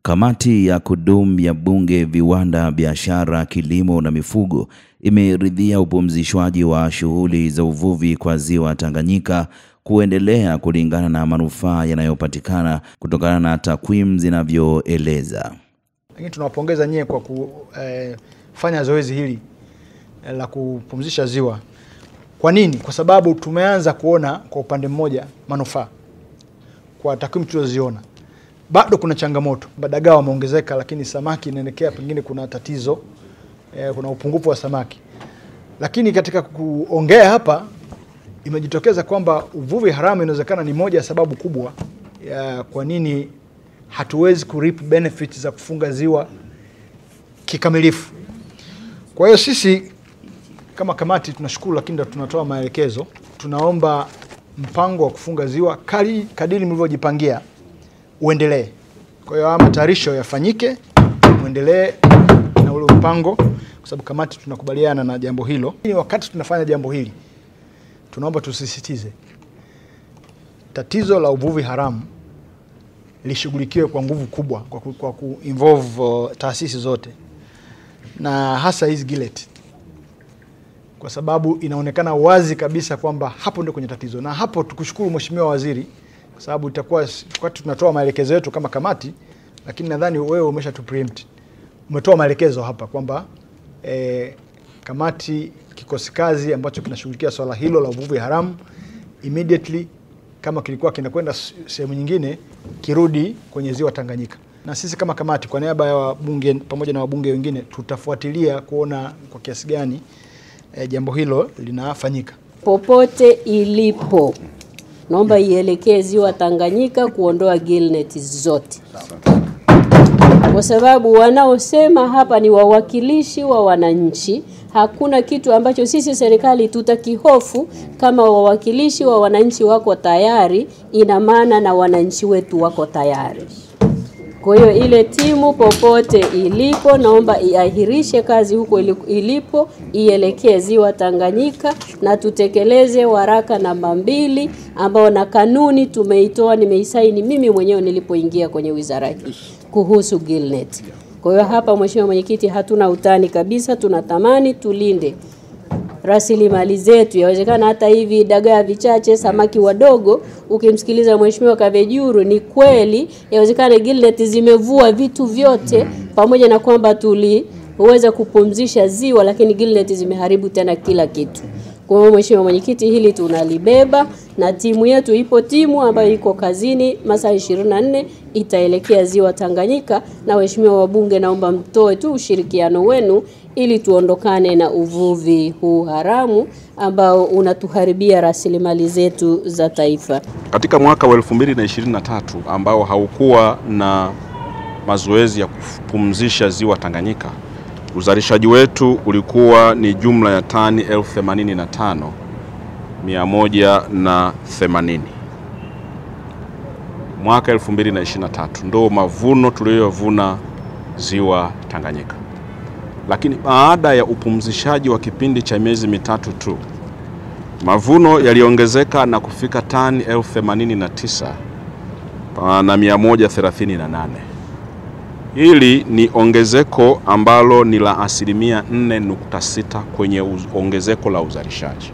Kamati ya kudumu ya Bunge, Viwanda, Biashara, Kilimo na Mifugo imeridhia upumzishwaji wa shughuli za uvuvi kwa ziwa Tanganyika kuendelea kulingana na manufaa yanayopatikana kutokana na takwimu zinavyoeleza. Lakini tunawapongeza nyie kwa kufanya zoezi hili la kupumzisha ziwa. Kwa nini? Kwa sababu tumeanza kuona kwa upande mmoja manufaa kwa takwimu tulizoziona. Bado kuna changamoto. Dagaa wameongezeka, lakini samaki inaelekea pengine kuna tatizo, kuna upungufu wa samaki. Lakini katika kuongea hapa imejitokeza kwamba uvuvi haramu inawezekana ni moja ya sababu kubwa ya kwa nini hatuwezi kurip benefits za kufunga ziwa kikamilifu. Kwa hiyo sisi kama kamati tunashukuru, lakini tunatoa maelekezo. Tunaomba mpango wa kufunga ziwa kadiri mlivyojipangia uendelee. Kwa hiyo matayarisho yafanyike, muendelee na ule mpango, kwa sababu kamati tunakubaliana na jambo hilo. Wakati tunafanya jambo hili, tunaomba tusisitize tatizo la uvuvi haramu lishughulikiwe kwa nguvu kubwa, kwa kuinvolve taasisi zote na hasa hizi GILET, kwa sababu inaonekana wazi kabisa kwamba hapo ndio kwenye tatizo. Na hapo tukushukuru Mheshimiwa Waziri, kwa sababu itakuwa wakati tunatoa maelekezo yetu kama kamati, lakini nadhani wewe umesha tu preempt. Umetoa maelekezo hapa kwamba kamati, kikosi kazi ambacho kinashughulikia swala hilo la uvuvi haramu immediately, kama kilikuwa kinakwenda sehemu nyingine, kirudi kwenye ziwa Tanganyika. Na sisi kama kamati kwa niaba ya wabunge pamoja na wabunge wengine tutafuatilia kuona kwa kiasi gani jambo hilo linafanyika. Popote ilipo, naomba ielekee ziwa Tanganyika kuondoa gillnet zote. Kwa sababu wanaosema hapa ni wawakilishi wa wananchi. Hakuna kitu ambacho sisi serikali tutakihofu. Kama wawakilishi wa wananchi wako tayari, ina maana na wananchi wetu wako tayari. Kwa hiyo ile timu popote ilipo, naomba iahirishe kazi huko ilipo, ielekee ziwa Tanganyika na tutekeleze waraka namba 2 ambao na kanuni tumeitoa, nimeisaini mimi mwenyewe nilipoingia kwenye wizara hii kuhusu gillnet. Kwa hiyo hapa Mheshimiwa Mwenyekiti, hatuna utani kabisa, tunatamani tulinde rasilimali zetu. Yawezekana hata hivi dagaa vichache, samaki wadogo, ukimsikiliza Mheshimiwa Kavejuru ni kweli, yawezekana gillnet zimevua vitu vyote, pamoja na kwamba tuliweza kupumzisha ziwa, lakini gillnet zimeharibu tena kila kitu. Kwa hiyo Mheshimiwa Mwenyekiti, hili tunalibeba na timu yetu ipo, timu ambayo iko kazini masaa 24 itaelekea ziwa Tanganyika. Na waheshimiwa wabunge, naomba mtoe tu ushirikiano wenu ili tuondokane na uvuvi huu haramu ambao unatuharibia rasilimali zetu za taifa. Katika mwaka wa 2023 ambao haukuwa na mazoezi ya kupumzisha ziwa Tanganyika, uzalishaji wetu ulikuwa ni jumla ya tani 85,180. Mwaka 2023 ndo mavuno tuliyovuna ziwa Tanganyika. Lakini baada ya upumzishaji wa kipindi cha miezi 3 tu, mavuno yaliongezeka na kufika tani 89,138. Hili ni ongezeko ambalo ni la 4.6 kwenye ongezeko la uzalishaji.